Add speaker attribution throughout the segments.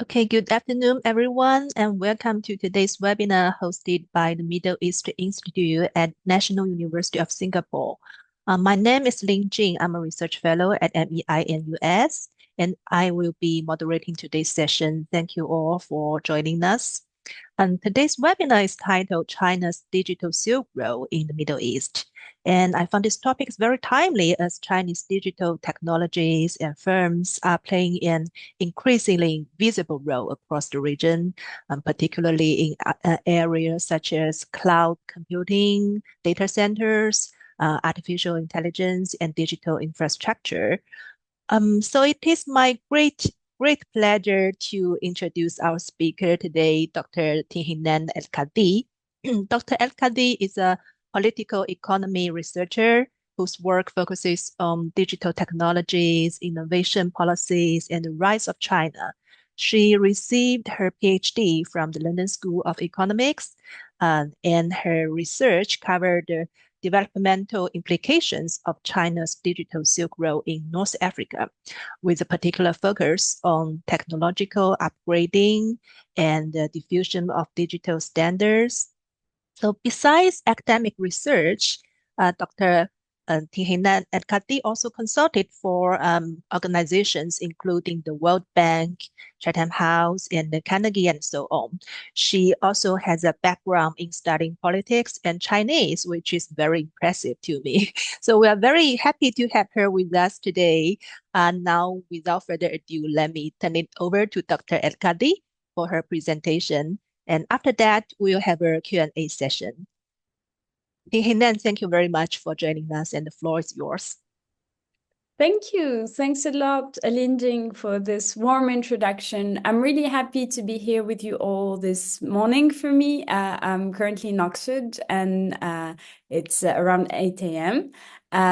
Speaker 1: Okay, good afternoon, everyone, and welcome to today's webinar hosted by the Middle East Institute at National University of Singapore. My name is Lin Jing. I'm a research fellow at MEI in US, and I will be moderating today's session. Thank you all for joining us. Today's webinar is titled China's Digital Silk Road in the Middle East. And I found this topic is very timely as Chinese digital technologies and firms are playing an increasingly visible role across the region, particularly in areas such as cloud computing, data centers, artificial intelligence, and digital infrastructure. So it is my great pleasure to introduce our speaker today, Dr. Tihinan El-Kadi. Dr. El-Kadi is a political economy researcher whose work focuses on digital technologies, innovation policies, and the rise of China. She received her PhD from the London School of Economics, and her research covered the developmental implications of China's digital Silk Road in North Africa, with a particular focus on technological upgrading and the diffusion of digital standards. So besides academic research, Dr. Tihinan and Kati also consulted for organizations including the World Bank, Chatham House, and the Carnegie, and so on. She also has a background in studying politics and Chinese, which is very impressive to me. So we are very happy to have her with us today. Now, without further ado, let me turn it over to Dr. El Kadi for her presentation. And after that, we'll have a Q&A session. Hinan, thank you very much for joining us, and the floor is yours.
Speaker 2: Thank you. Thanks a lot, Alinding, for this warm introduction. I'm really happy to be here with you all this morning for me. I'm currently in Oxford and it's around 8 a.m.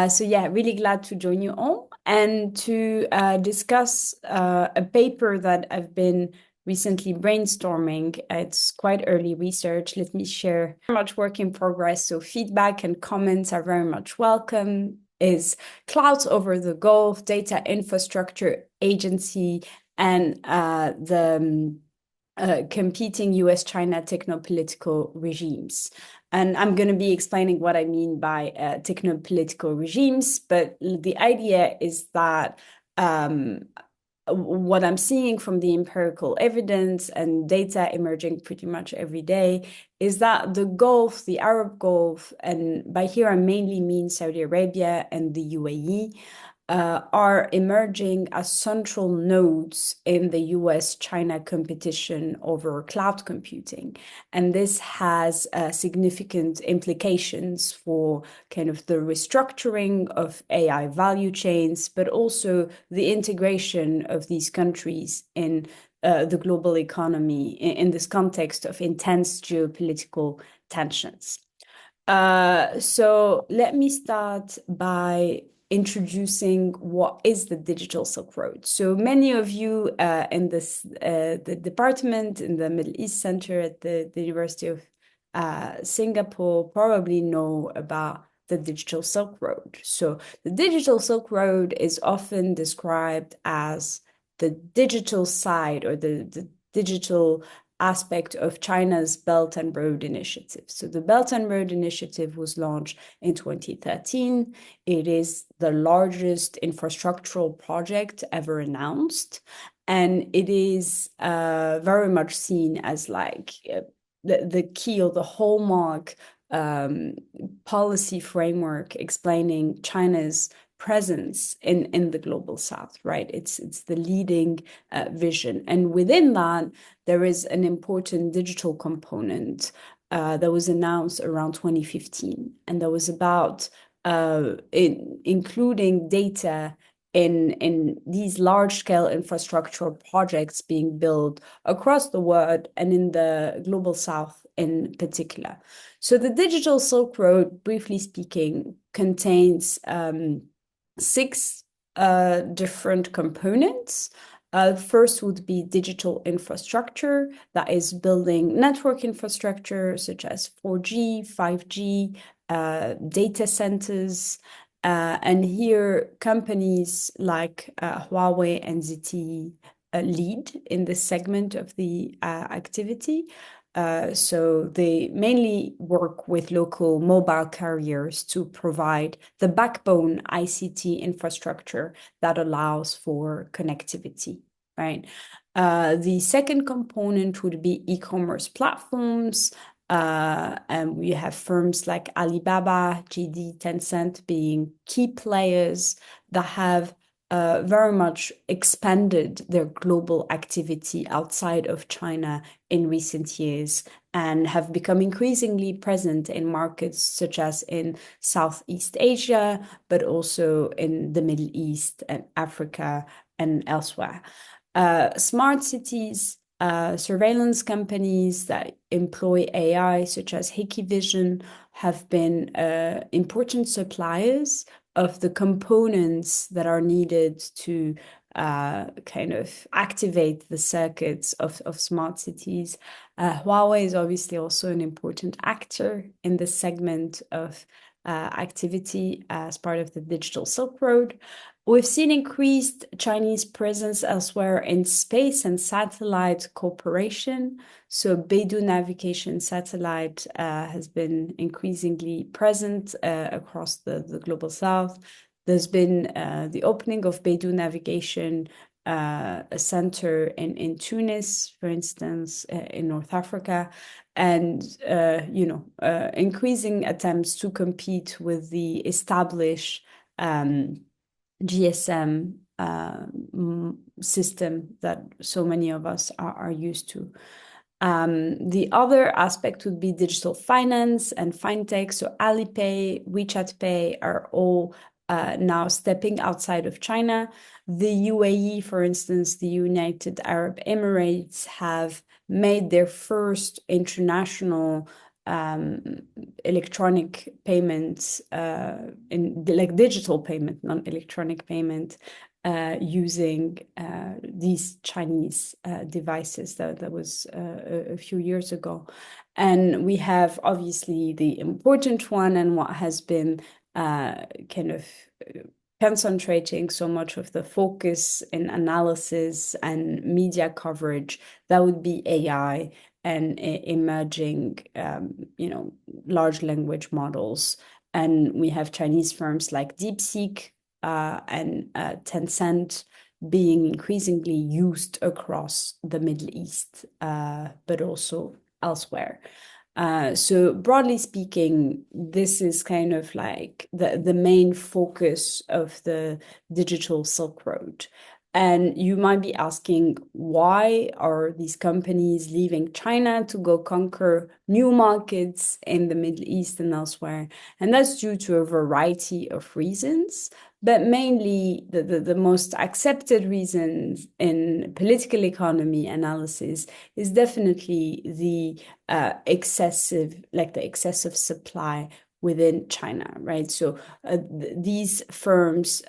Speaker 2: So yeah, really glad to join you all and to discuss a paper that I've been recently brainstorming. It's quite early research. Let me share. Very much work in progress, so feedback and comments are very much welcome. Is Clouds Over the Gulf, Data Infrastructure Agency, and the competing US-China technopolitical regimes. And I'm going to be explaining what I mean by technopolitical regimes, but the idea is that what I'm seeing from the empirical evidence and data emerging pretty much every day is that the Gulf, the Arab Gulf, and by here I mainly mean Saudi Arabia and the UAE, are emerging as central nodes in the US-China competition over cloud computing. And this has significant implications for kind of the restructuring of AI value chains, but also the integration of these countries in the global economy in this context of intense geopolitical tensions. So let me start by introducing what is the digital Silk Road. So many of you in this the department in the Middle East Center at the University of Singapore probably know about the digital Silk Road. So the digital Silk Road is often described as the digital side or the digital aspect of China's Belt and Road Initiative. So the Belt and Road Initiative was launched in 2013. It is the largest infrastructural project ever announced. And it is very much seen as like the key or the hallmark policy framework explaining China's presence in the global south, right? It's the leading vision. And within that, there is an important digital component that was announced around 2015. And that was about including data in these large-scale infrastructural projects being built across the world and in the global south in particular. So the digital Silk Road, briefly speaking, contains six different components. First would be digital infrastructure, that is building network infrastructure such as 4G, 5G, data centers. And here companies like Huawei and ZTE lead in this segment of the activity. So they mainly work with local mobile carriers to provide the backbone ICT infrastructure that allows for connectivity, right? The second component would be e-commerce platforms. And we have firms like Alibaba, JD, Tencent being key players that have very much expanded their global activity outside of China in recent years and have become increasingly present in markets such as in Southeast Asia, but also in the Middle East and Africa and elsewhere. Smart cities, surveillance companies that employ AI, such as Hikvision, have been important suppliers of the components that are needed to kind of activate the circuits of smart cities. Huawei is obviously also an important actor in this segment of activity as part of the digital Silk Road. We've seen increased Chinese presence elsewhere in space and satellite cooperation. So Beidou navigation satellite has been increasingly present across the global south. There's been the opening of Beidou navigation a center in Tunis, for instance, in North Africa, and increasing attempts to compete with the established GSM system that so many of us are used to. The other aspect would be digital finance and fintech. So Alipay, WeChat Pay are all now stepping outside of China. The UAE, for instance, the United Arab Emirates have made their first international electronic payments in like digital payment, non-electronic payment, using these Chinese devices. That was a few years ago. And we have obviously the important one and what has been kind of concentrating so much of the focus in analysis and media coverage, that would be AI and emerging, large language models. And we have Chinese firms like DeepSeek and Tencent being increasingly used across the Middle East, but also elsewhere. So broadly speaking, this is kind of like the main focus of the digital Silk Road. And you might be asking, why are these companies leaving China to go conquer new markets in the Middle East and elsewhere? And that's due to a variety of reasons, but mainly the most accepted reasons in political economy analysis is definitely the excessive supply within China, right? So these firms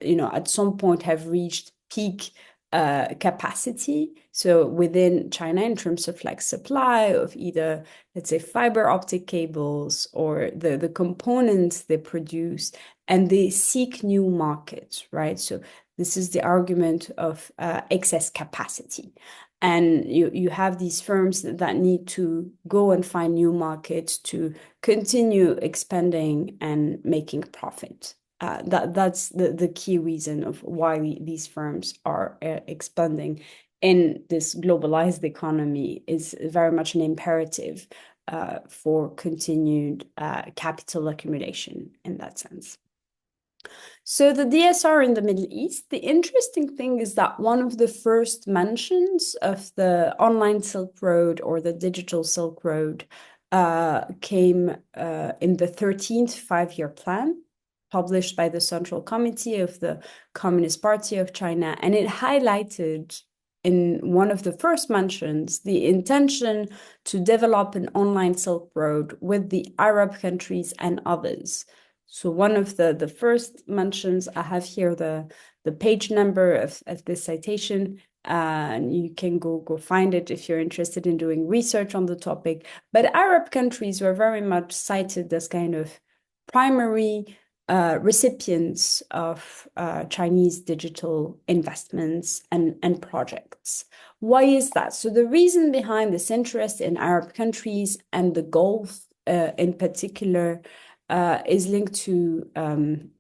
Speaker 2: at some point have reached peak capacity. So within China, in terms of like supply of either, let's say, fiber optic cables or the components they produce, and they seek new markets, right? So this is the argument of excess capacity. And you have these firms that need to go and find new markets to continue expanding and making profit. That's the key reason of why these firms are expanding in this globalized economy is very much an imperative for continued capital accumulation in that sense. So the DSR in the Middle East, the interesting thing is that one of the first mentions of the online Silk Road or the digital Silk Road came in the 13th five-year plan, published by the Central Committee of the Communist Party of China. And it highlighted in one of the first mentions the intention to develop an online Silk Road with the Arab countries and others. So one of the first mentions, I have here the page number of this citation, and you can go find it if you're interested in doing research on the topic. But Arab countries were very much cited as kind of primary recipients of Chinese digital investments and projects. Why is that? So the reason behind this interest in Arab countries and the Gulf in particular is linked to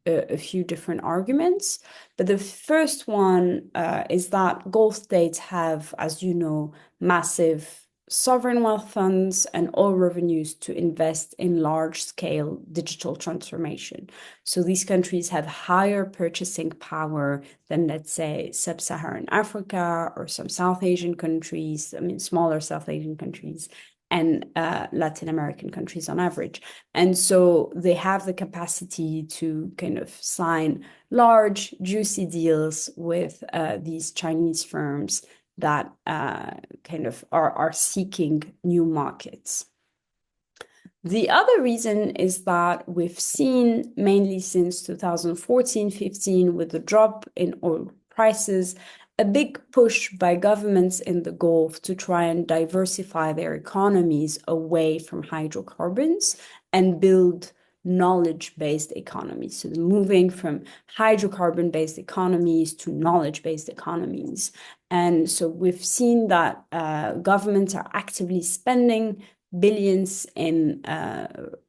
Speaker 2: a few different arguments. But the first one is that Gulf states have, as you know, massive sovereign wealth funds and oil revenues to invest in large-scale digital transformation. So these countries have higher purchasing power than, let's say, sub-Saharan Africa or some South Asian countries, I mean, smaller South Asian countries, and Latin American countries on average. And so they have the capacity to kind of sign large, juicy deals with these Chinese firms that kind of are seeking new markets. The other reason is that we've seen mainly since 2014-15 with the drop in oil prices, a big push by governments in the Gulf to try and diversify their economies away from hydrocarbons and build knowledge-based economies. So moving from hydrocarbon-based economies to knowledge-based economies. And so we've seen that governments are actively spending billions in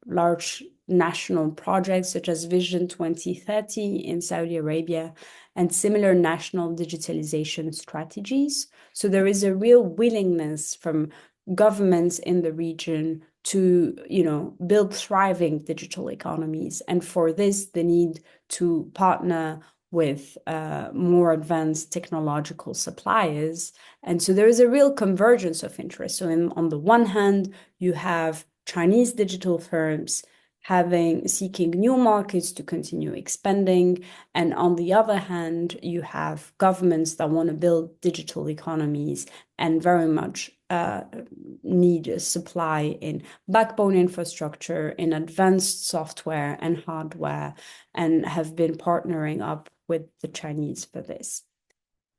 Speaker 2: large national projects such as Vision 2030 in Saudi Arabia and similar national digitalization strategies. So there is a real willingness from governments in the region to, build thriving digital economies. And for this, they need to partner with more advanced technological suppliers. And so there is a real convergence of interest. So on the one hand, you have Chinese digital firms seeking new markets to continue expanding. And on the other hand, you have governments that want to build digital economies and very much need a supply in backbone infrastructure, in advanced software and hardware, and have been partnering up with the Chinese for this.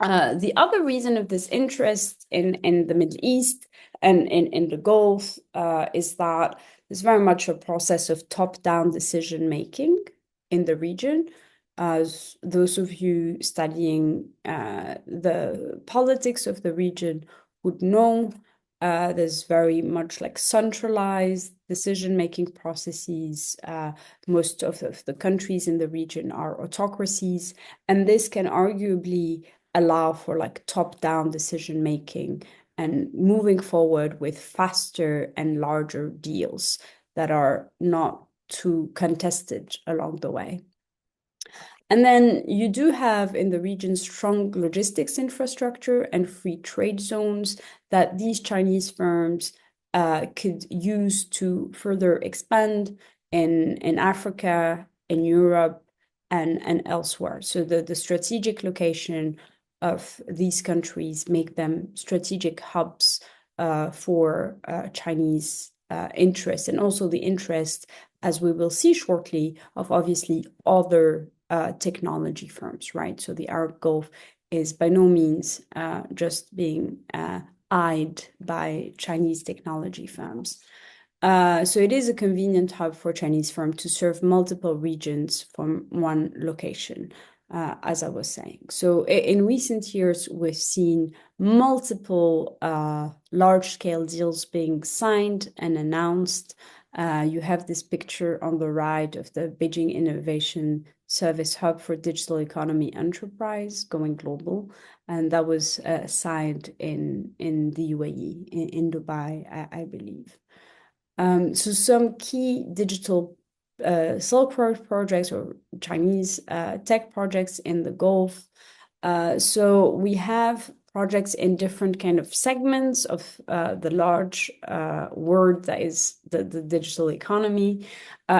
Speaker 2: The other reason of this interest in the Middle East and in the Gulf is that there's very much a process of top-down decision-making in the region. As those of you studying the politics of the region would know, there's very much like centralized decision-making processes. Most of the countries in the region are autocracies, and this can arguably allow for like top-down decision-making and moving forward with faster and larger deals that are not too contested along the way. And then you do have in the region strong logistics infrastructure and free trade zones that these Chinese firms could use to further expand in Africa, in Europe, and elsewhere. So the strategic location of these countries make them strategic hubs for Chinese interest, and also the interest, as we will see shortly, of obviously other technology firms, right? So the Arab Gulf is by no means just being eyed by Chinese technology firms. So it is a convenient hub for Chinese firms to serve multiple regions from one location, as I was saying. So in recent years, we've seen multiple large-scale deals being signed and announced. You have this picture on the right of the Beijing Innovation Service Hub for Digital Economy Enterprise going global. And that was signed in the UAE, in Dubai, I believe. So some key digital Silk Road projects or Chinese tech projects in the Gulf. So we have projects in different kind of segments of the large word that is the digital economy.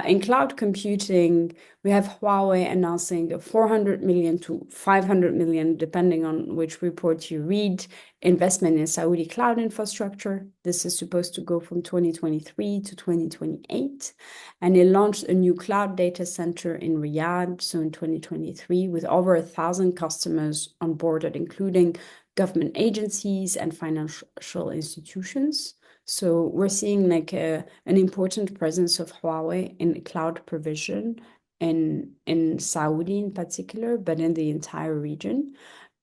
Speaker 2: In cloud computing, we have Huawei announcing a 400 million to 500 million, depending on which report you read, investment in Saudi cloud infrastructure. This is supposed to go from 2023 to 2028. And it launched a new cloud data center in Riyadh, so in 2023, with over 1,000 customers on board, including government agencies and financial institutions. So we're seeing like an important presence of Huawei in cloud provision in Saudi in particular, but in the entire region.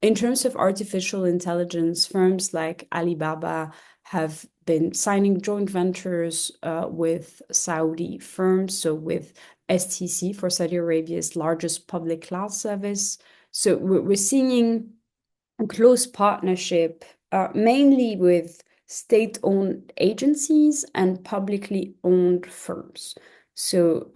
Speaker 2: In terms of artificial intelligence, firms like Alibaba have been signing joint ventures with Saudi firms, so with STC for Saudi Arabia's largest public cloud service. So we're seeing a close partnership, mainly with state-owned agencies and publicly owned firms. So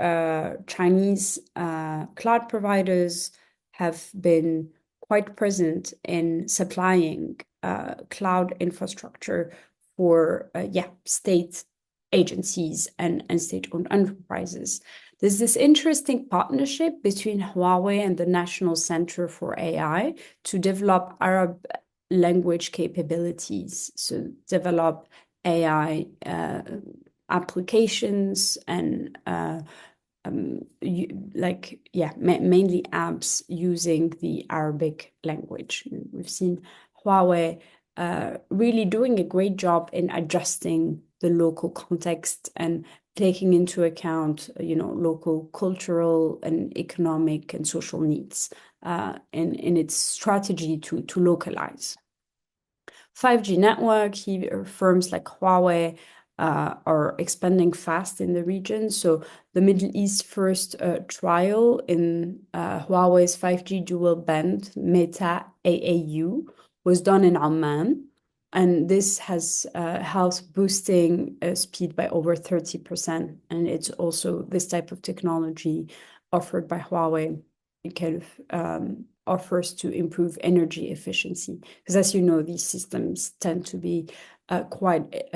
Speaker 2: Chinese cloud providers have been quite present in supplying cloud infrastructure for state agencies and state-owned enterprises. There's this interesting partnership between Huawei and the National Center for AI to develop Arab language capabilities, so develop AI applications and mainly apps using the Arabic language. We've seen Huawei really doing a great job in adjusting the local context and taking into account, local cultural and economic and social needs in its strategy to localize. 5G network, firms like Huawei are expanding fast in the region. So the Middle East first trial in Huawei's 5G dual band Meta AAU was done in Oman. And this has helped boosting speed by over 30%. And it's also this type of technology offered by Huawei. It kind of offers to improve energy efficiency. Because as you know, these systems tend to be quite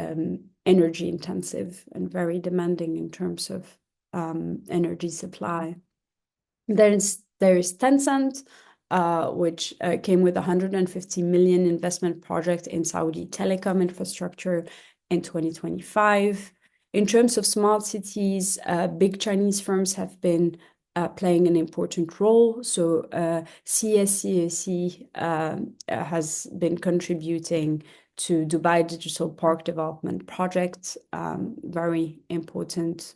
Speaker 2: energy intensive and very demanding in terms of energy supply. There is Tencent, which came with a 150 million investment project in Saudi telecom infrastructure in 2025. In terms of smart cities, big Chinese firms have been playing an important role. So CSCAC has been contributing to Dubai Digital Park Development Project, very important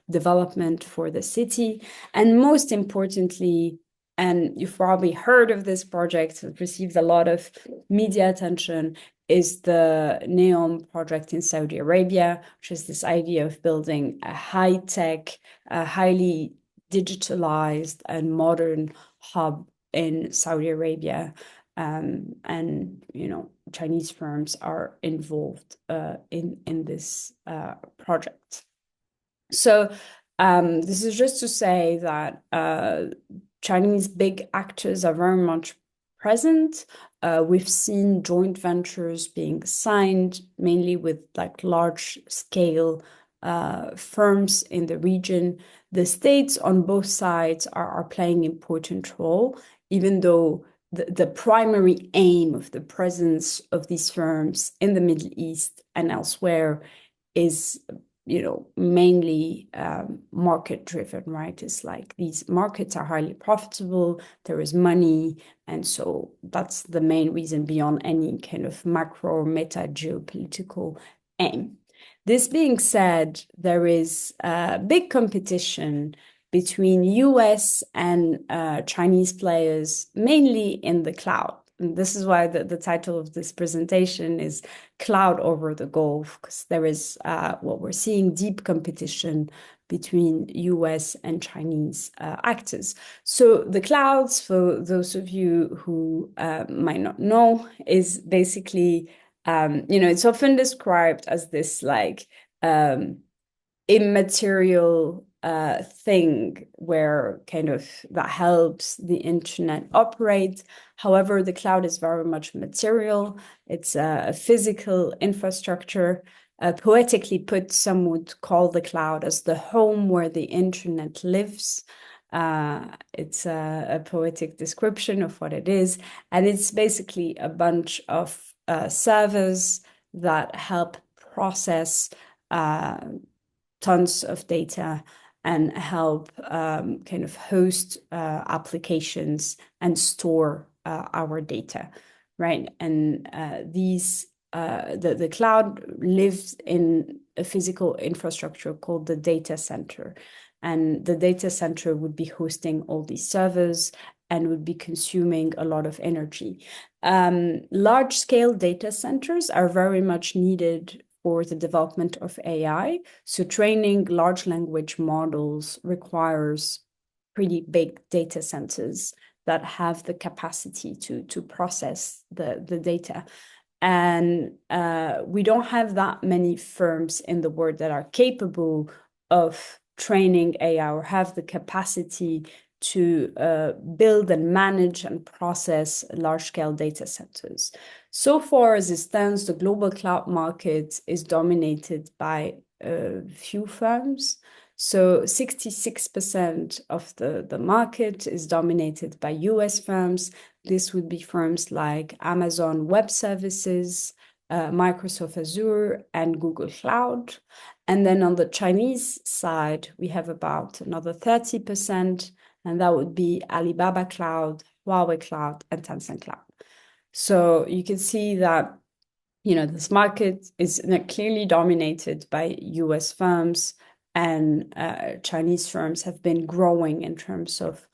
Speaker 2: development for the city. And most importantly, and you've probably heard of this project, it received a lot of media attention, is the NEOM project in Saudi Arabia, which is this idea of building a high-tech, highly digitalized and modern hub in Saudi Arabia. And Chinese firms are involved in this project. So this is just to say that Chinese big actors are very much present. We've seen joint ventures being signed, mainly with large scale firms in the region. The states on both sides are playing an important role, even though the primary aim of the presence of these firms in the Middle East and elsewhere is, mainly market driven, right? It's like these markets are highly profitable, there is money, and so that's the main reason beyond any kind of macro or meta geopolitical aim. This being said, there is big competition between US and Chinese players, mainly in the cloud. And this is why the title of this presentation is Cloud Over the Gulf, because there is what we're seeing, deep competition between US and Chinese actors. So the clouds, for those of you who might not know, is basically, it's often described as this immaterial thing where kind of that helps the internet operate. However, the cloud is very much material. It's a physical infrastructure. Poetically put, some would call the cloud as the home where the internet lives. It's a poetic description of what it is. And it's basically a bunch of servers that help process tons of data and help kind of host applications and store our data, right? And the cloud lives in a physical infrastructure called the data center. and the data center would be hosting all these servers and would be consuming a lot of energy. Large-scale data centers are very much needed for the development of AI. So training large language models requires pretty big data centers that have the capacity to process the data. And we don't have that many firms in the world that are capable of training AI or have the capacity to build and manage and process large-scale data centers. So far as it stands, the global cloud market is dominated by a few firms. So 66% of the market is dominated by US firms. This would be firms like Amazon Web Services, Microsoft Azure, and Google Cloud. And then on the Chinese side, we have about another 30%, and that would be Alibaba Cloud, Huawei Cloud, and Tencent Cloud. So you can see that, this market is clearly dominated by US firms, and Chinese firms have been growing in terms of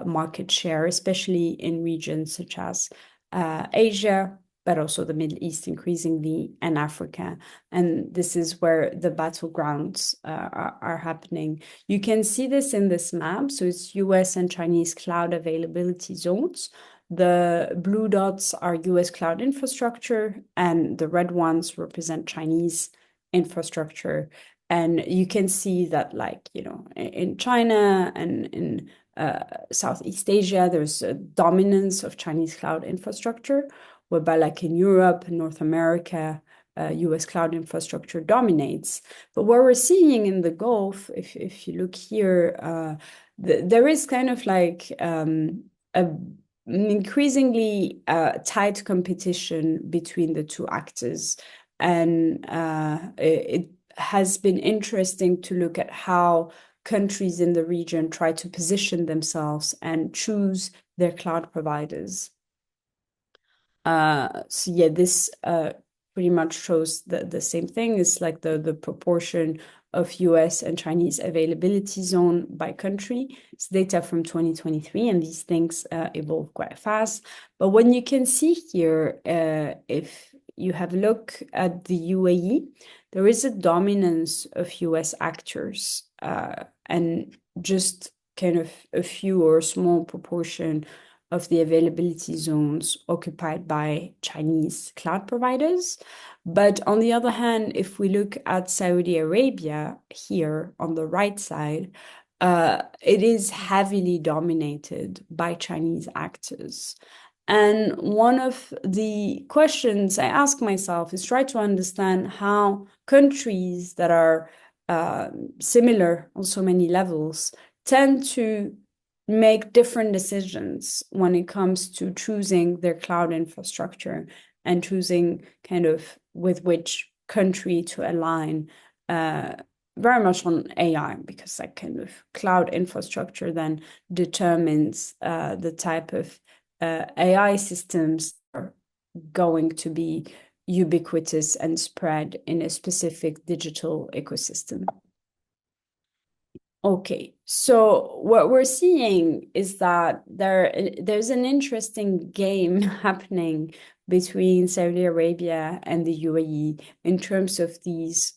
Speaker 2: market share, especially in regions such as Asia, but also the Middle East increasingly, and Africa. And this is where the battlegrounds are happening. You can see this in this map. So it's US and Chinese cloud availability zones. The blue dots are US cloud infrastructure, and the red ones represent Chinese infrastructure. And you can see that, in China and in Southeast Asia, there's a dominance of Chinese cloud infrastructure, whereby, like in Europe and North America, US cloud infrastructure dominates. But what we're seeing in the Gulf, if you look here, there is kind of like an increasingly tight competition between the two actors. And it has been interesting to look at how countries in the region try to position themselves and choose their cloud providers. So yeah, this pretty much shows the same thing. It's like the proportion of US and Chinese availability zone by country. It's data from 2023, and these things evolve quite fast. But when you can see here, if you have a look at the UAE, there is a dominance of US actors, and just kind of a few or a small proportion of the availability zones occupied by Chinese cloud providers. But on the other hand, if we look at Saudi Arabia here on the right side, it is heavily dominated by Chinese actors. And one of the questions I ask myself is try to understand how countries that are similar on so many levels tend to make different decisions when it comes to choosing their cloud infrastructure and choosing kind of with which country to align, very much on AI, because that kind of cloud infrastructure then determines the type of AI systems are going to be ubiquitous and spread in a specific digital ecosystem. Okay, so what we're seeing is that there's an interesting game happening between Saudi Arabia and the UAE in terms of these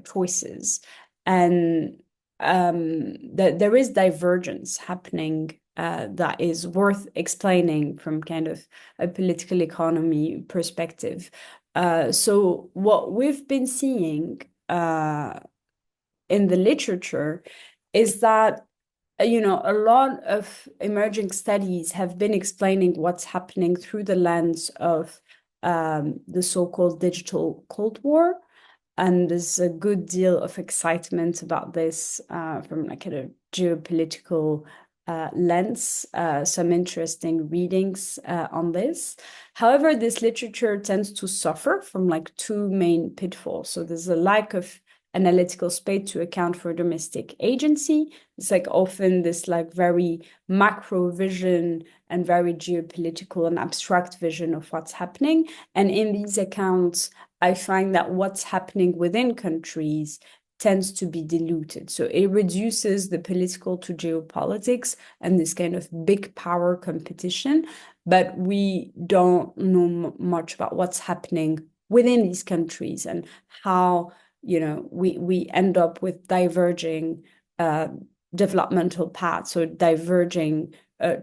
Speaker 2: choices, and that there is divergence happening that is worth explaining from kind of a political economy perspective. So what we've been seeing in the literature is that a lot of emerging studies have been explaining what's happening through the lens of the so-called digital Cold War. And there's a good deal of excitement about this from like a geopolitical lens, some interesting readings on this. However, this literature tends to suffer from like two main pitfalls. So there's a lack of analytical space to account for domestic agency. It's like often this like very macro vision and very geopolitical and abstract vision of what's happening. And in these accounts, I find that what's happening within countries tends to be diluted. So it reduces the political to geopolitics and this kind of big power competition, but we don't know much about what's happening within these countries and how, we end up with diverging developmental paths or diverging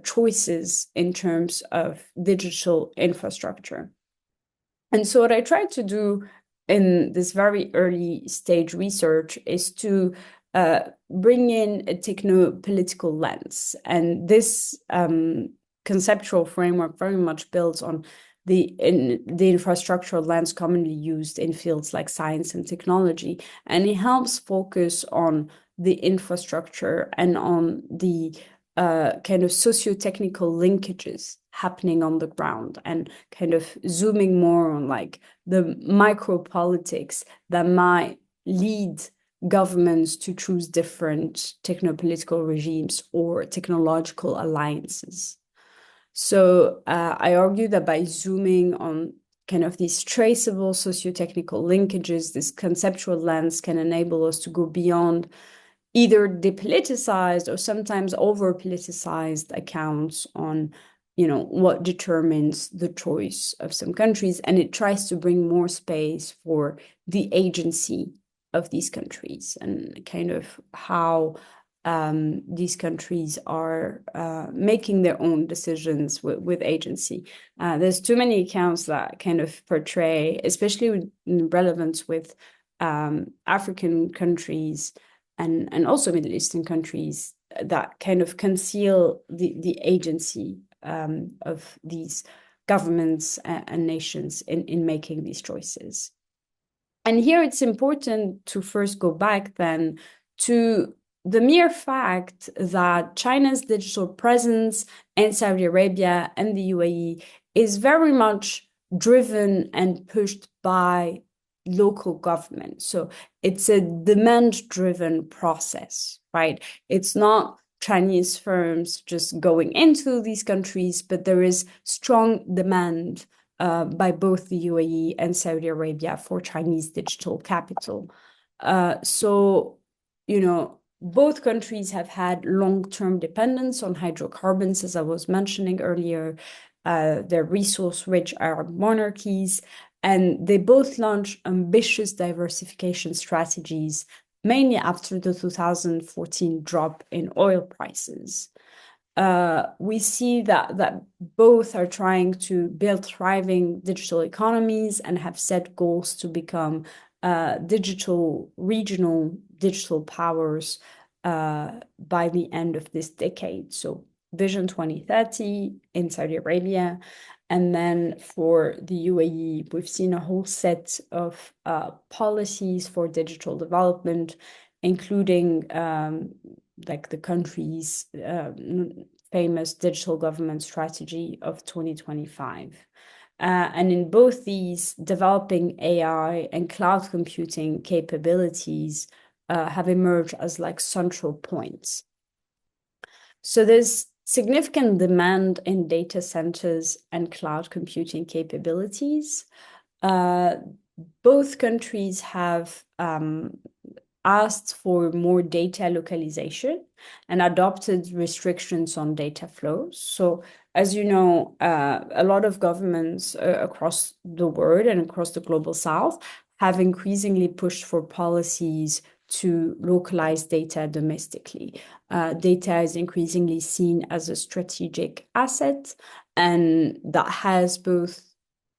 Speaker 2: choices in terms of digital infrastructure. And so what I tried to do in this very early stage research is to bring in a techno-political lens. And this conceptual framework very much builds on the infrastructural lens commonly used in fields like science and technology. And it helps focus on the infrastructure and on the kind of socio-technical linkages happening on the ground and kind of zooming more on like the micro politics that might lead governments to choose different techno-political regimes or technological alliances. So I argue that by zooming on kind of these traceable socio-technical linkages, this conceptual lens can enable us to go beyond either depoliticized or sometimes over-politicized accounts on, what determines the choice of some countries. And it tries to bring more space for the agency of these countries and kind of how these countries are making their own decisions with agency. There's too many accounts that kind of portray, especially in relevance with African countries and also Middle Eastern countries, that kind of conceal the agency of these governments and nations in making these choices. And here it's important to first go back then to the mere fact that China's digital presence in Saudi Arabia and the UAE is very much driven and pushed by local government. So it's a demand-driven process, right? It's not Chinese firms just going into these countries, but there is strong demand by both the UAE and Saudi Arabia for Chinese digital capital. So, both countries have had long-term dependence on hydrocarbons, as I was mentioning earlier. They're resource-rich Arab monarchies, and they both launched ambitious diversification strategies, mainly after the 2014 drop in oil prices. We see that both are trying to build thriving digital economies and have set goals to become regional digital powers by the end of this decade. So Vision 2030 in Saudi Arabia. And then for the UAE, we've seen a whole set of policies for digital development, including like the country's famous digital government strategy of 2025. And in both these, developing AI and cloud computing capabilities have emerged as like central points. So there's significant demand in data centers and cloud computing capabilities. Both countries have asked for more data localization and adopted restrictions on data flows. So, as you know, a lot of governments across the world and across the global south have increasingly pushed for policies to localize data domestically. Data is increasingly seen as a strategic asset, and that has both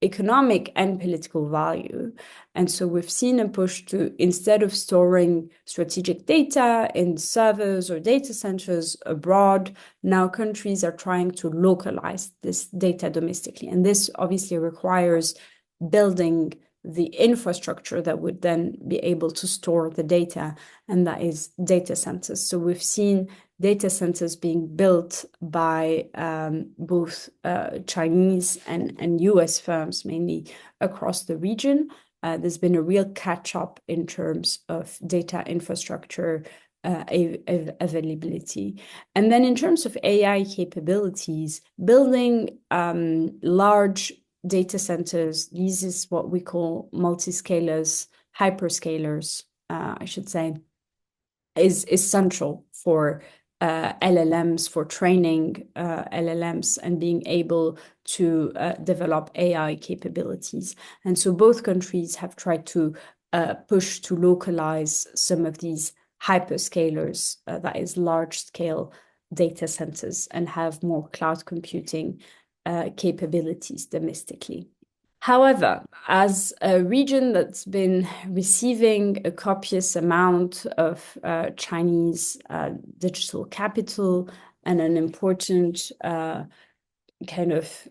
Speaker 2: economic and political value. And so we've seen a push to, instead of storing strategic data in servers or data centers abroad, now countries are trying to localize this data domestically. And this obviously requires building the infrastructure that would then be able to store the data, and that is data centers. So we've seen data centers being built by both Chinese and US firms, mainly across the region. There's been a real catch-up in terms of data infrastructure availability. And then in terms of AI capabilities, building large data centers, these is what we call multiscalers, hyperscalers, I should say, is essential for LLMs, for training LLMs and being able to develop AI capabilities. And so both countries have tried to push to localize some of these hyperscalers, that is large scale data centers, and have more cloud computing capabilities domestically. However, as a region that's been receiving a copious amount of Chinese digital capital and an important kind of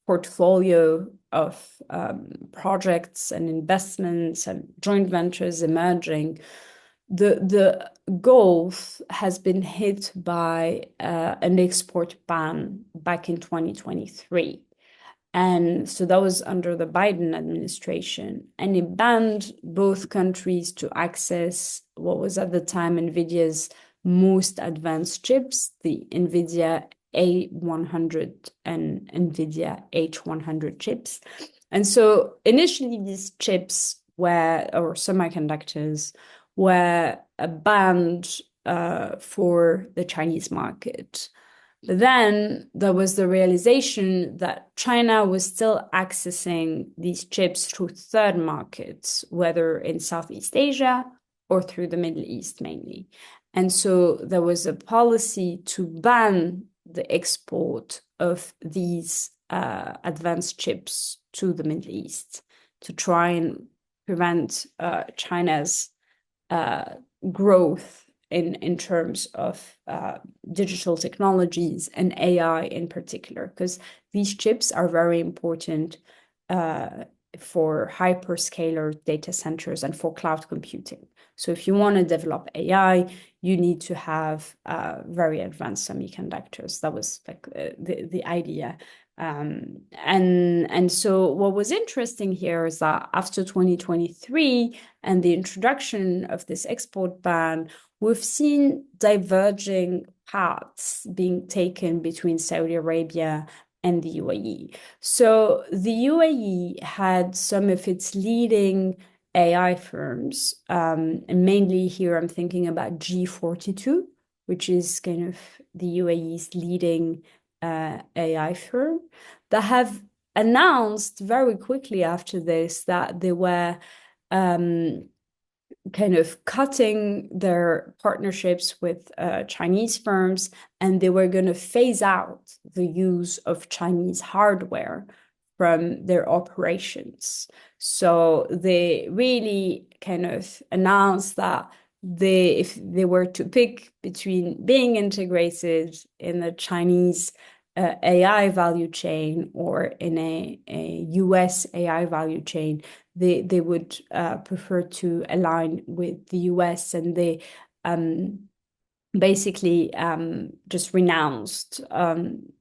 Speaker 2: portfolio of projects and investments and joint ventures emerging, the Gulf has been hit by an export ban back in 2023. And so that was under the Biden administration. And it banned both countries to access what was at the time NVIDIA's most advanced chips, the NVIDIA A100 and NVIDIA H100 chips. And so initially these chips were, or semiconductors, were banned for the Chinese market. But then there was the realization that China was still accessing these chips through third markets, whether in Southeast Asia or through the Middle East mainly. And so there was a policy to ban the export of these advanced chips to the Middle East to try and prevent China's growth in terms of digital technologies and AI in particular, because these chips are very important for hyperscaler data centers and for cloud computing. So if you want to develop AI, you need to have very advanced semiconductors. That was like the idea. And so what was interesting here is that after 2023 and the introduction of this export ban, we've seen diverging paths being taken between Saudi Arabia and the UAE. So the UAE had some of its leading AI firms, and mainly here I'm thinking about G42, which is kind of the UAE's leading AI firm, that have announced very quickly after this that they were kind of cutting their partnerships with Chinese firms, and they were going to phase out the use of Chinese hardware from their operations. So they really kind of announced that if they were to pick between being integrated in the Chinese AI value chain or in a US AI value chain, they would prefer to align with the US, and they basically just renounced on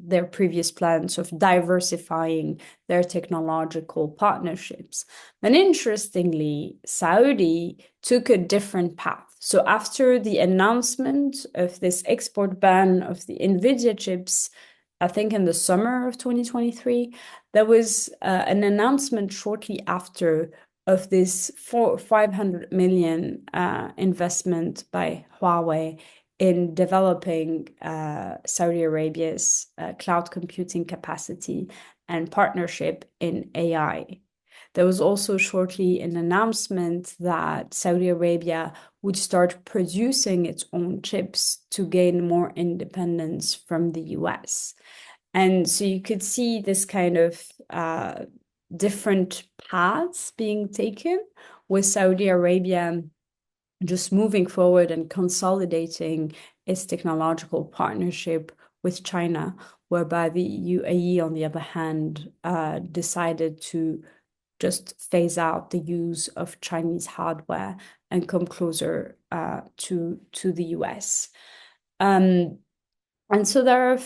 Speaker 2: their previous plans of diversifying their technological partnerships. And interestingly, Saudi took a different path. So after the announcement of this export ban of the NVIDIA chips, I think in the summer of 2023, there was an announcement shortly after of this 500 million investment by Huawei in developing Saudi Arabia's cloud computing capacity and partnership in AI. There was also shortly an announcement that Saudi Arabia would start producing its own chips to gain more independence from the US. And so you could see this kind of different paths being taken, with Saudi Arabia just moving forward and consolidating its technological partnership with China, whereby the UAE, on the other hand, decided to just phase out the use of Chinese hardware and come closer to the US. And so there are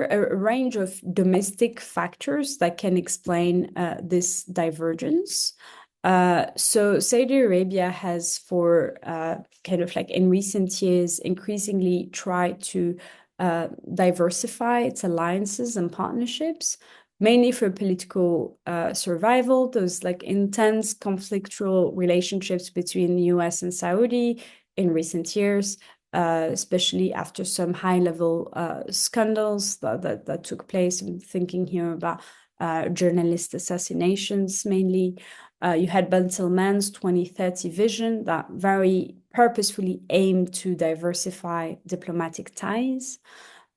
Speaker 2: a range of domestic factors that can explain this divergence. So Saudi Arabia has, for kind of like in recent years, increasingly tried to diversify its alliances and partnerships, mainly for political survival. Those like intense conflictual relationships between the US and Saudi in recent years, especially after some high-level scandals that took place. I'm thinking here about journalist assassinations mainly. You had Ben Salman's 2030 vision that very purposefully aimed to diversify diplomatic ties.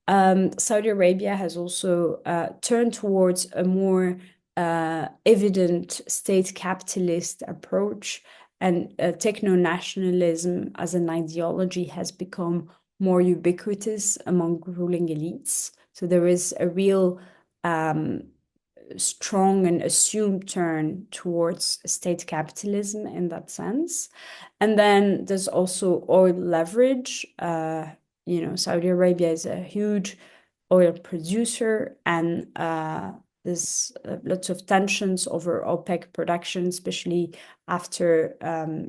Speaker 2: Saudi Arabia has also turned towards a more evident state capitalist approach, and techno-nationalism as an ideology has become more ubiquitous among ruling elites. So there is a real strong and assumed turn towards state capitalism in that sense. And then there's also oil leverage. Saudi Arabia is a huge oil producer, and there's lots of tensions over OPEC production, especially after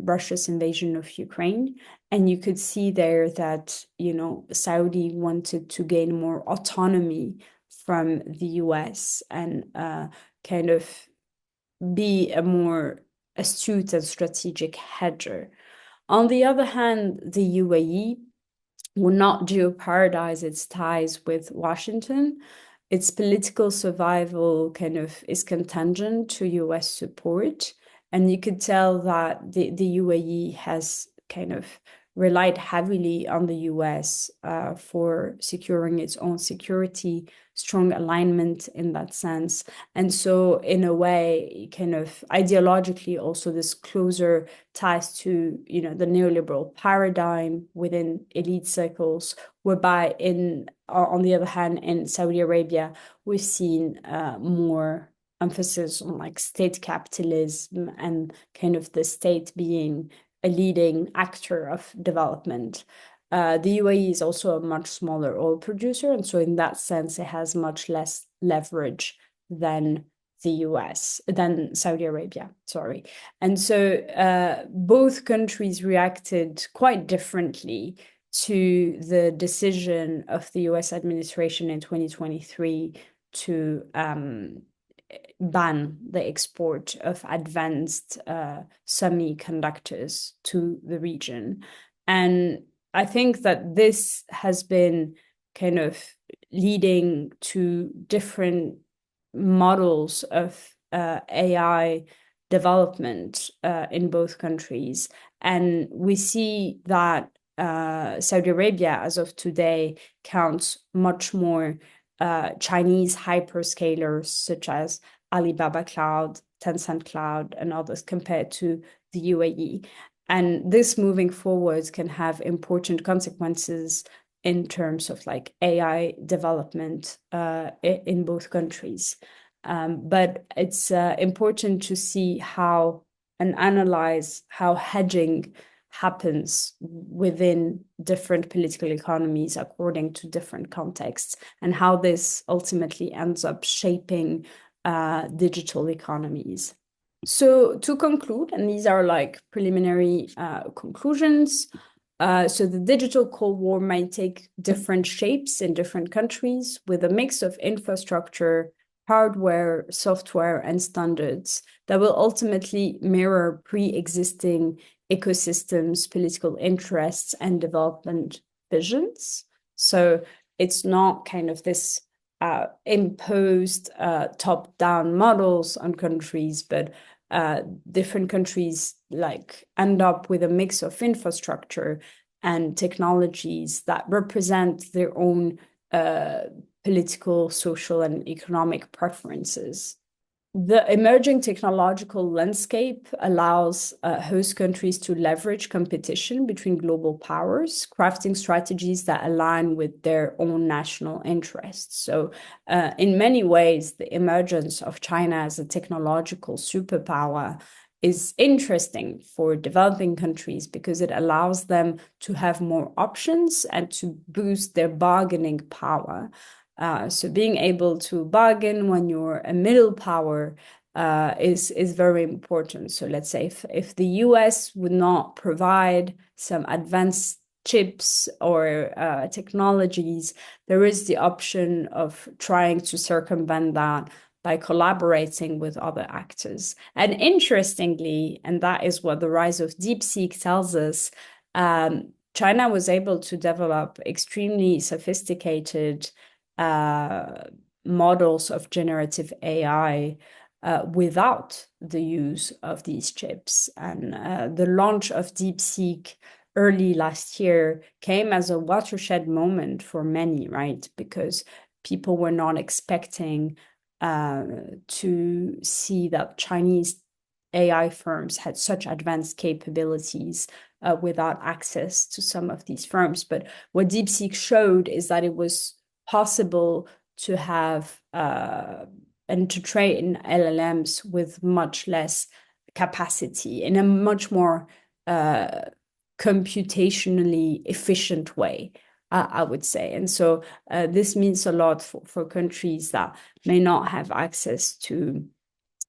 Speaker 2: Russia's invasion of Ukraine. And you could see there that, Saudi wanted to gain more autonomy from the US and kind of be a more astute and strategic hedger. On the other hand, the UAE will not jeopardize its ties with Washington. Its political survival kind of is contingent to US support. And you could tell that the UAE has kind of relied heavily on the US for securing its own security, strong alignment in that sense. And so, in a way, kind of ideologically, also this closer ties to, the neoliberal paradigm within elite circles, whereby on the other hand, in Saudi Arabia, we've seen more emphasis on like state capitalism and kind of the state being a leading actor of development. The UAE is also a much smaller oil producer, and so in that sense, it has much less leverage than than Saudi Arabia, sorry. And so both countries reacted quite differently to the decision of the US administration in 2023 to ban the export of advanced semiconductors to the region. And I think that this has been kind of leading to different models of AI development in both countries. And we see that Saudi Arabia, as of today, counts much more Chinese hyperscalers such as Alibaba Cloud, Tencent Cloud, and others compared to the UAE. And this moving forward can have important consequences in terms of like AI development in both countries. But it's important to see how and analyze how hedging happens within different political economies according to different contexts, and how this ultimately ends up shaping digital economies. So to conclude, and these are like preliminary conclusions, so the digital Cold War might take different shapes in different countries with a mix of infrastructure, hardware, software, and standards that will ultimately mirror pre-existing ecosystems, political interests, and development visions. So it's not kind of this imposed top-down models on countries, but different countries like end up with a mix of infrastructure and technologies that represent their own political, social, and economic preferences. The emerging technological landscape allows host countries to leverage competition between global powers, crafting strategies that align with their own national interests. So, in many ways, the emergence of China as a technological superpower is interesting for developing countries because it allows them to have more options and to boost their bargaining power. So being able to bargain when you're a middle power is very important. So let's say if the US would not provide some advanced chips or technologies, there is the option of trying to circumvent that by collaborating with other actors. And interestingly, and that is what the rise of DeepSeek tells us, China was able to develop extremely sophisticated models of generative AI without the use of these chips. And the launch of DeepSeek early last year came as a watershed moment for many, right? Because people were not expecting to see that Chinese AI firms had such advanced capabilities without access to some of these firms. But what DeepSeek showed is that it was possible to have and to train LLMs with much less capacity in a much more computationally efficient way, I would say. And so this means a lot for countries that may not have access to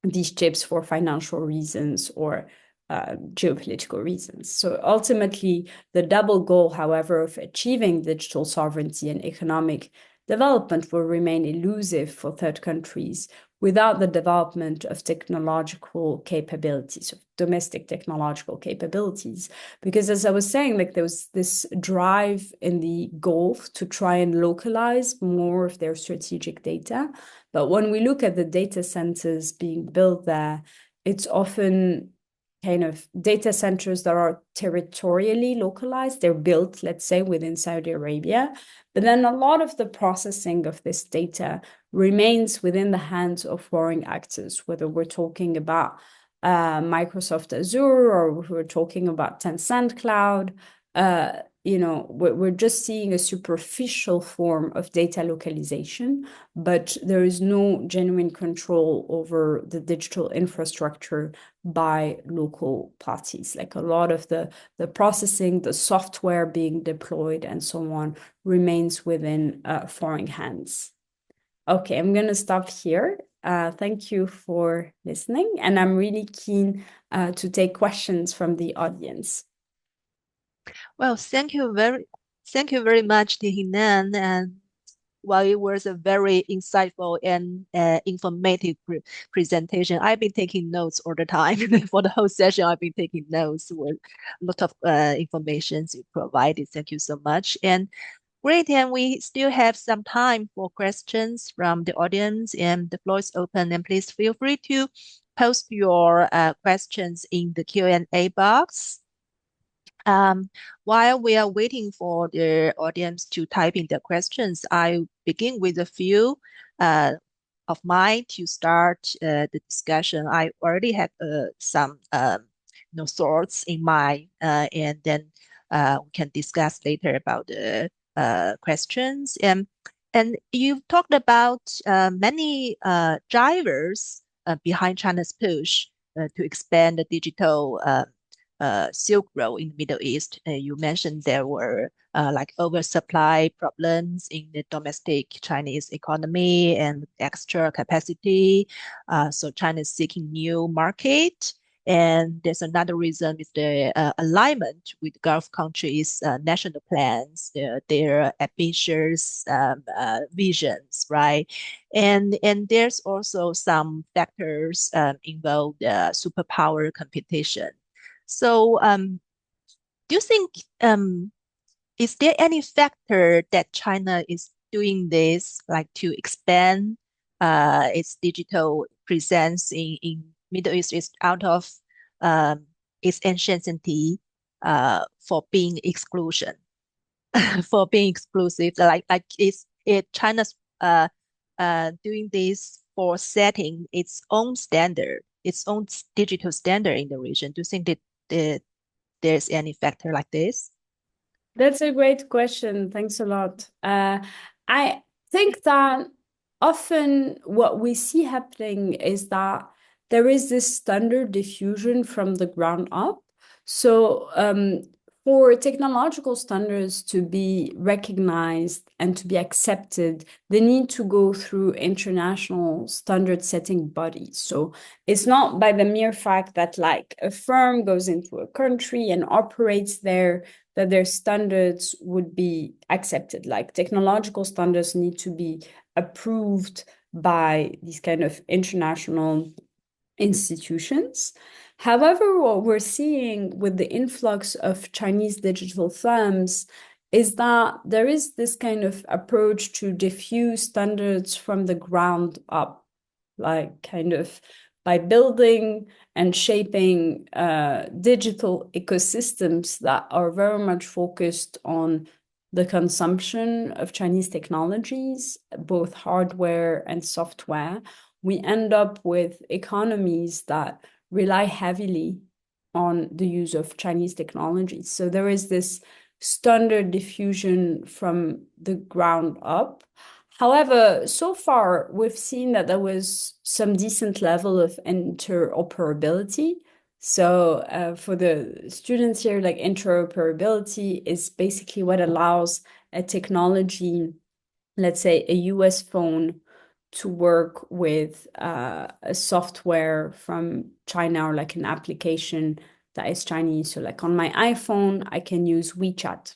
Speaker 2: these chips for financial reasons or geopolitical reasons. So ultimately, the double goal, however, of achieving digital sovereignty and economic development will remain elusive for third countries without the development of technological capabilities, of domestic technological capabilities. Because as I was saying, like there was this drive in the Gulf to try and localize more of their strategic data. But when we look at the data centers being built there, it's often kind of data centers that are territorially localized. They're built, let's say, within Saudi Arabia. But then a lot of the processing of this data remains within the hands of foreign actors, whether we're talking about Microsoft Azure or we're talking about Tencent Cloud. We're just seeing a superficial form of data localization, but there is no genuine control over the digital infrastructure by local parties. Like a lot of the processing, the software being deployed, and so on remains within foreign hands. Okay, I'm going to stop here. Thank you for listening, and I'm really keen to take questions from the audience.
Speaker 1: Well, thank you very much, Hinan. And well, it was a very insightful and informative presentation. I've been taking notes all the time for the whole session. I've been taking notes with a lot of information you provided. Thank you so much. And great, and we still have some time for questions from the audience, and the floor is open. And please feel free to post your questions in the Q&A box. While we are waiting for the audience to type in the questions, I begin with a few of mine to start the discussion. I already had some thoughts in mind, and then we can discuss later about the questions. And you've talked about many drivers behind China's push to expand the digital Silk Road in the Middle East. You mentioned there were like oversupply problems in the domestic Chinese economy and extra capacity. So China is seeking new market. And there's another reason is the alignment with Gulf countries' national plans, their ambitious visions, right? And there's also some factors involved superpower competition. So, do you think is there any factor that China is doing this, like to expand its digital presence in Middle East is out of its anciency for being exclusion, for being exclusive? Like is it China's doing this for setting its own standard, its own digital standard in the region? Do you think that there's any factor like this?
Speaker 2: That's a great question. Thanks a lot. I think that often what we see happening is that there is this standard diffusion from the ground up. So, for technological standards to be recognized and to be accepted, they need to go through international standard setting bodies. So it's not by the mere fact that like a firm goes into a country and operates there that their standards would be accepted. Like technological standards need to be approved by these kind of international institutions. However, what we're seeing with the influx of Chinese digital firms is that there is this kind of approach to diffuse standards from the ground up, like kind of by building and shaping digital ecosystems that are very much focused on the consumption of Chinese technologies, both hardware and software. We end up with economies that rely heavily on the use of Chinese technologies. So there is this standard diffusion from the ground up. However, so far we've seen that there was some decent level of interoperability. So for the students here, like interoperability is basically what allows a technology, let's say a US phone, to work with a software from China or like an application that is Chinese. So like on my iPhone, I can use WeChat,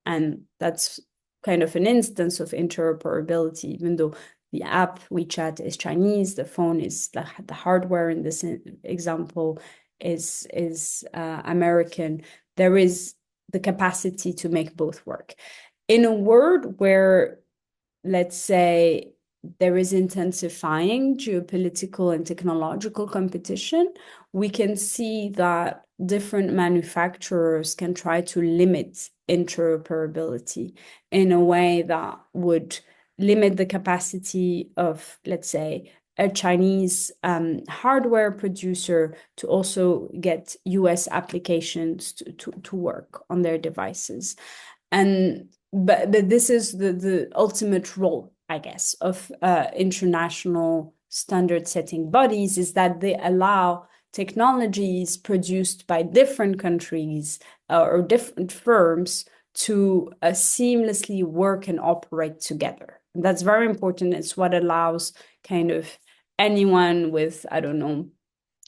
Speaker 2: and that's kind of an instance of interoperability, even though the app WeChat is Chinese, the phone is the hardware in this example is American. There is the capacity to make both work. In a world where, let's say, there is intensifying geopolitical and technological competition, we can see that different manufacturers can try to limit interoperability in a way that would limit the capacity of, let's say, a Chinese hardware producer to also get US applications to work on their devices. And but this is the ultimate role, I guess, of international standard setting bodies, is that they allow technologies produced by different countries or different firms to seamlessly work and operate together. And that's very important. It's what allows kind of anyone with, I don't know,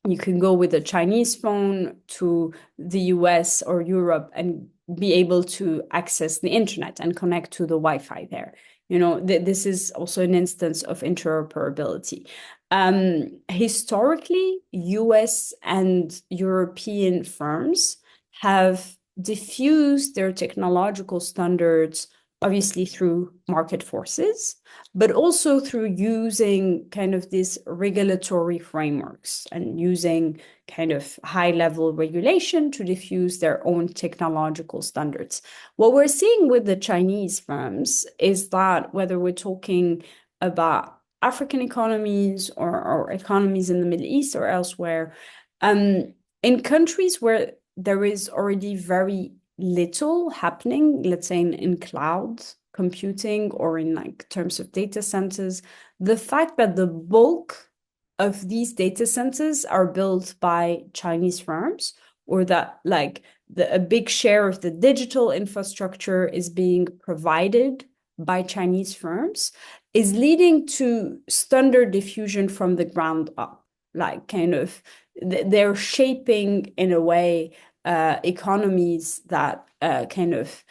Speaker 2: you can go with a Chinese phone to the US or Europe and be able to access the internet and connect to the Wi-Fi there. You know, this is also an instance of interoperability. Historically, US and European firms have diffused their technological standards, obviously through market forces, but also through using kind of these regulatory frameworks and using kind of high level regulation to diffuse their own technological standards. What we're seeing with the Chinese firms is that whether we're talking about African economies or economies in the Middle East or elsewhere, in countries where there is already very little happening, let's say in cloud computing or in like terms of data centers, the fact that the bulk of these data centers are built by Chinese firms, or that like a big share of the digital infrastructure is being provided by Chinese firms, is leading to standard diffusion from the ground up. Like kind of they're shaping in a way economies that kind of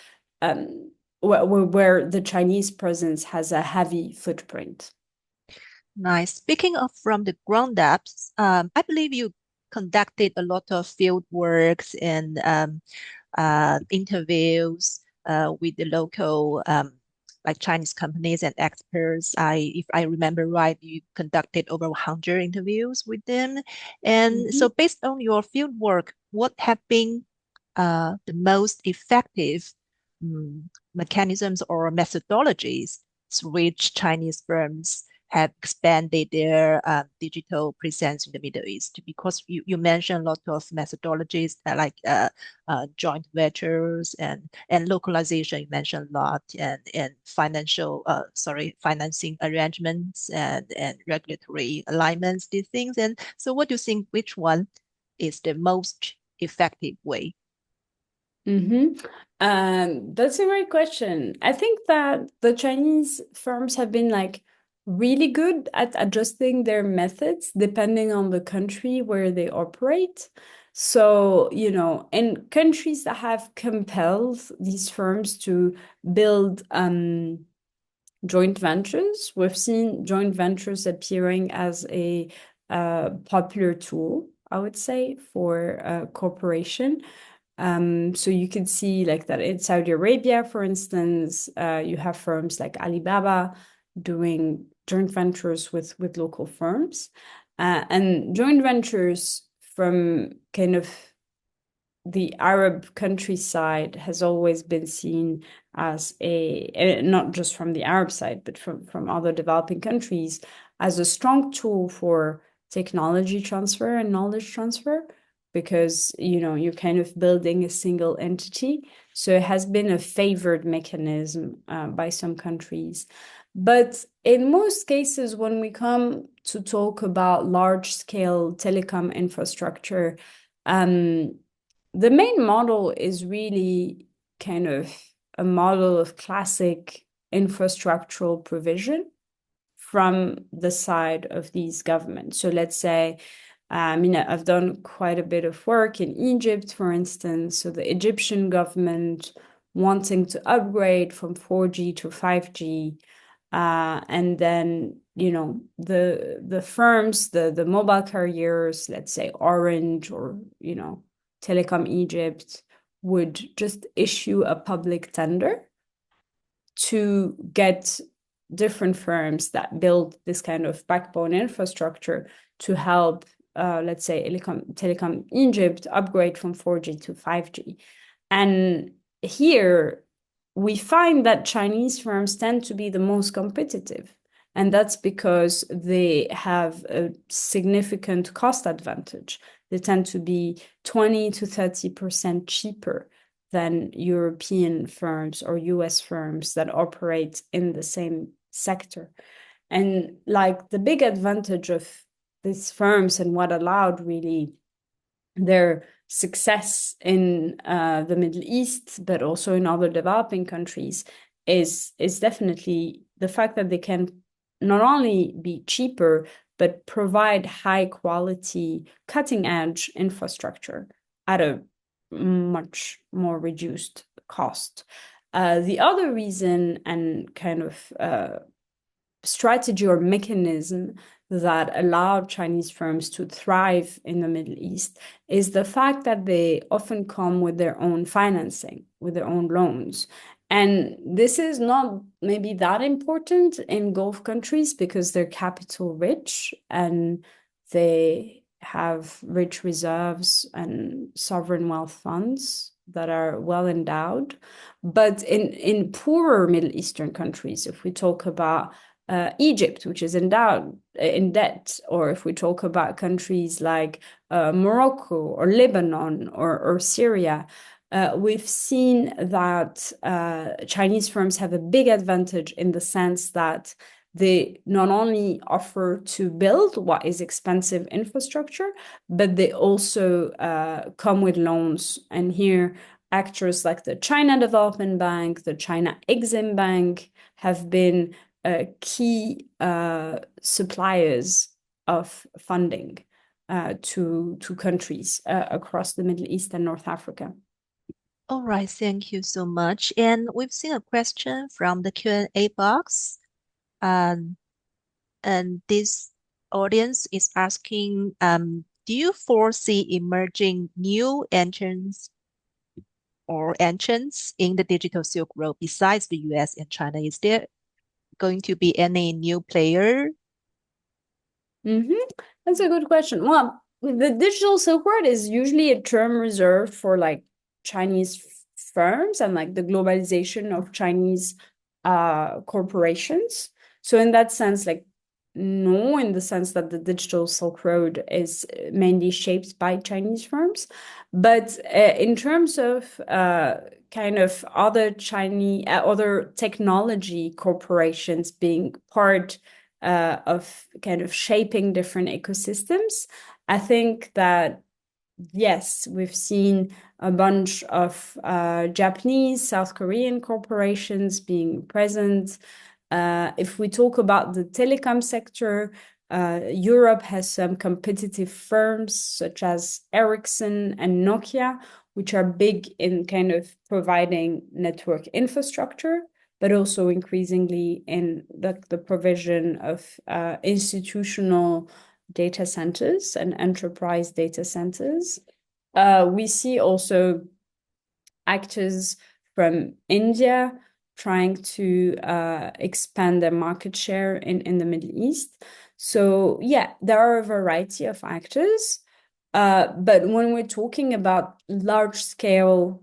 Speaker 2: where the Chinese presence has a heavy footprint.
Speaker 1: Nice. Speaking of from the ground ups, I believe you conducted a lot of field works and interviews with the local like Chinese companies and experts. If I remember right, you conducted over 100 interviews with them. And so,
Speaker 2: Mhm.
Speaker 1: based on your field work, what have been the most effective mechanisms or methodologies through which Chinese firms have expanded their digital presence in the Middle East? Because you mentioned a lot of methodologies like joint ventures and localization. You mentioned a lot and financing arrangements and regulatory alignments, these things. And so, what do you think? Which one is the most effective way?
Speaker 2: Mm-hmm. That's a great question. I think that the Chinese firms have been like really good at adjusting their methods depending on the country where they operate. So, you know, in countries that have compelled these firms to build joint ventures. We've seen joint ventures appearing as a popular tool, I would say, for cooperation. So you can see like that in Saudi Arabia, for instance, you have firms like Alibaba doing joint ventures with local firms, and joint ventures from kind of the Arab countryside has always been seen as not just from the Arab side, but from other developing countries, as a strong tool for technology transfer and knowledge transfer, because you're kind of building a single entity. So it has been a favored mechanism by some countries. But in most cases, when we come to talk about large scale telecom infrastructure, um, the main model is really kind of a model of classic infrastructural provision from the side of these governments. So let's say, I've done quite a bit of work in Egypt, for instance. So the Egyptian government wanting to upgrade from 4G to 5G, and then the firms, the mobile carriers, let's say Orange or Telecom Egypt, would just issue a public tender to get different firms that build this kind of backbone infrastructure to help, let's say, Telecom Egypt upgrade from 4G to 5G. And here we find that Chinese firms tend to be the most competitive. And that's because they have a significant cost advantage. They tend to be 20 to 30% cheaper than European firms or US firms that operate in the same sector. And like the big advantage of these firms and what allowed really their success in the Middle East, but also in other developing countries, is definitely the fact that they can not only be cheaper, but provide high quality, cutting edge infrastructure at a much more reduced cost. The other reason and kind of strategy or mechanism that allowed Chinese firms to thrive in the Middle East is the fact that they often come with their own financing, with their own loans. And this is not maybe that important in Gulf countries because they're capital rich and they have rich reserves and sovereign wealth funds that are well endowed. But in poorer Middle Eastern countries, if we talk about Egypt, which is endowed in debt, or if we talk about countries like Morocco or Lebanon or Syria, we've seen that Chinese firms have a big advantage in the sense that they not only offer to build what is expensive infrastructure, but they also come with loans. And here, actors like the China Development Bank, the China Exim Bank have been key suppliers of funding to countries across the Middle East and North Africa.
Speaker 1: All right, thank you so much. And we've seen a question from the Q&A box. Um, and this audience is asking, do you foresee emerging new entrants in the digital Silk Road besides the US and China? Is there going to be any new player?
Speaker 2: That's a good question. Well, the digital Silk Road is usually a term reserved for like Chinese firms and like the globalization of Chinese corporations. So in that sense, like no, in the sense that the digital Silk Road is mainly shaped by Chinese firms. But in terms of kind of other technology corporations being part of kind of shaping different ecosystems, I think that yes, we've seen a bunch of Japanese, South Korean corporations being present. If we talk about the telecom sector, Europe has some competitive firms such as Ericsson and Nokia, which are big in kind of providing network infrastructure but also increasingly in the provision of institutional data centers and enterprise data centers. We see also actors from India trying to expand their market share in the Middle East. So, yeah, there are a variety of actors. But when we're talking about large scale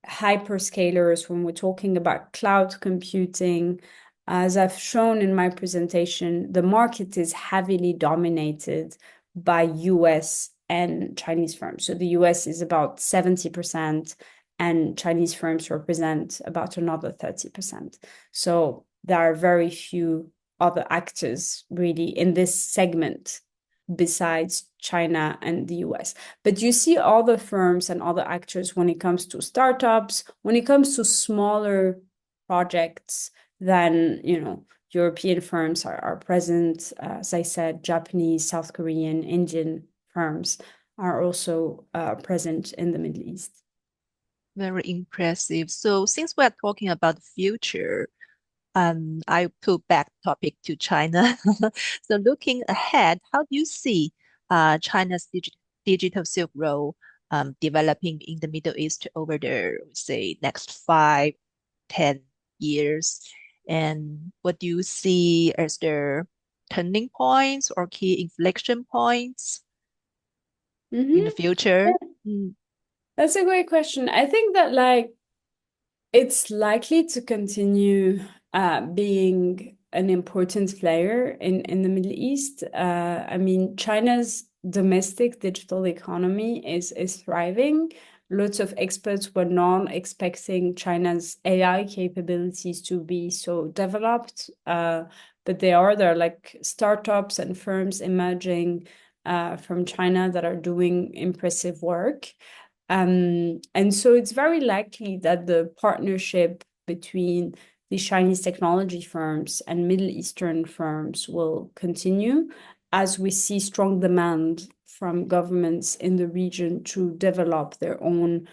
Speaker 2: hyperscalers, when we're talking about cloud computing, as I've shown in my presentation, the market is heavily dominated by US and Chinese firms. So the US is about 70%, and Chinese firms represent about another 30%. So there are very few other actors really in this segment besides China and the US. But you see other firms and other actors when it comes to startups, when it comes to smaller projects, then, European firms are present. As I said, Japanese, South Korean, Indian firms are also present in the Middle East.
Speaker 1: Very impressive. So since we're talking about the future, I put back topic to China. So looking ahead, how do you see China's digital Silk Road developing in the Middle East over the, say, next 5, 10 years? And what do you see as their turning points or key inflection points in the
Speaker 2: Mhm.
Speaker 1: future? Mm,
Speaker 2: That's a great question. I think that it's likely to continue being an important player in the Middle East. I mean, China's domestic digital economy is thriving. Lots of experts were not expecting China's AI capabilities to be so developed, but they are. There are like startups and firms emerging from China that are doing impressive work. And so it's very likely that the partnership between the Chinese technology firms and Middle Eastern firms will continue as we see strong demand from governments in the region to develop their own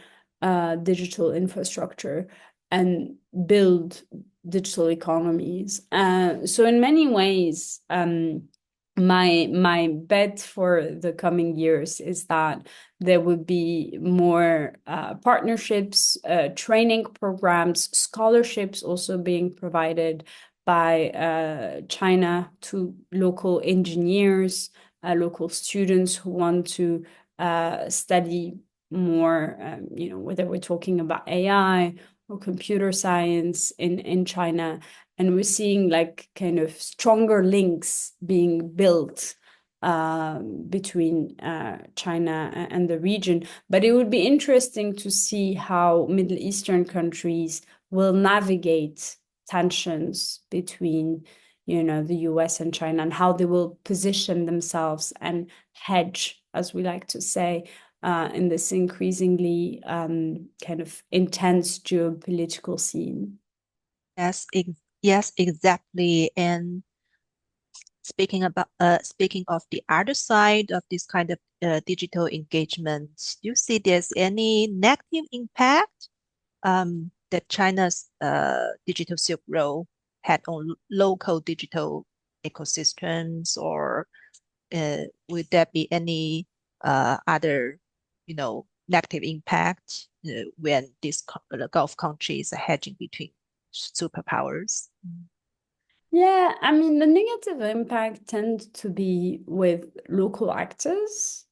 Speaker 2: digital infrastructure and build digital economies. So in many ways, my bet for the coming years is that there would be more partnerships, training programs, scholarships also being provided by China to local engineers, local students who want to study more, whether we're talking about AI or computer science in China. And we're seeing like kind of stronger links being built between China and the region. But it would be interesting to see how Middle Eastern countries will navigate tensions between, the US and China, and how they will position themselves and hedge, as we like to say, in this increasingly kind of intense geopolitical scene.
Speaker 1: yes, exactly. And speaking of the other side of this kind of digital engagement, do you see there's any negative impact that China's digital Silk Road had on local digital ecosystems, or would there be any other, negative impact when the Gulf countries are hedging between superpowers?
Speaker 2: Yeah, I mean, the negative impact tends to be with local actors.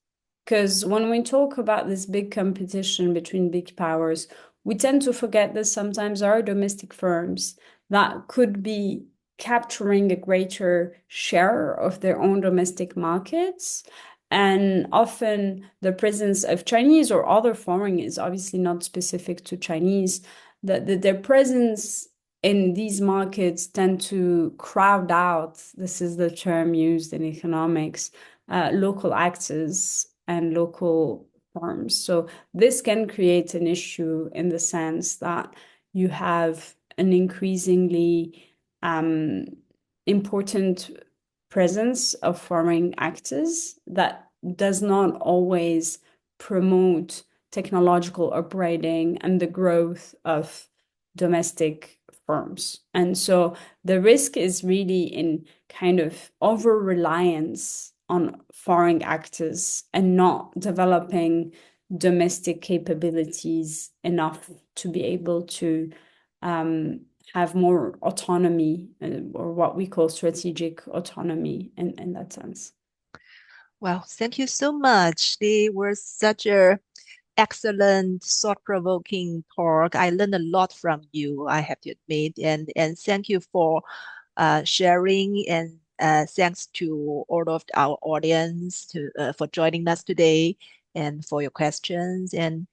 Speaker 2: Because when we talk about this big competition between big powers, we tend to forget that sometimes there are domestic firms that could be capturing a greater share of their own domestic markets. And often the presence of Chinese or other foreign is obviously not specific to Chinese, that their presence in these markets tend to crowd out, this is the term used in economics, local actors and local firms. So this can create an issue in the sense that you have an increasingly um, important presence of foreign actors that does not always promote technological upgrading and the growth of domestic firms. And so the risk is really in kind of over reliance on foreign actors and not developing domestic capabilities enough to be able to um, have more autonomy or what we call strategic autonomy in that sense.
Speaker 1: Well, thank you so much. They were such a excellent, thought-provoking talk. I learned a lot from you, I have to admit, and thank you for sharing, and thanks to all of our audience for joining us today and for your questions. And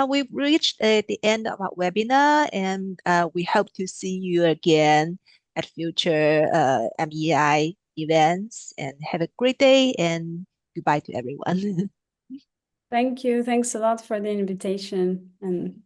Speaker 1: we've reached the end of our webinar, and we hope to see you again at future MEI events. And have a great day, and goodbye to everyone.
Speaker 2: Thank you. Thanks a lot for the invitation and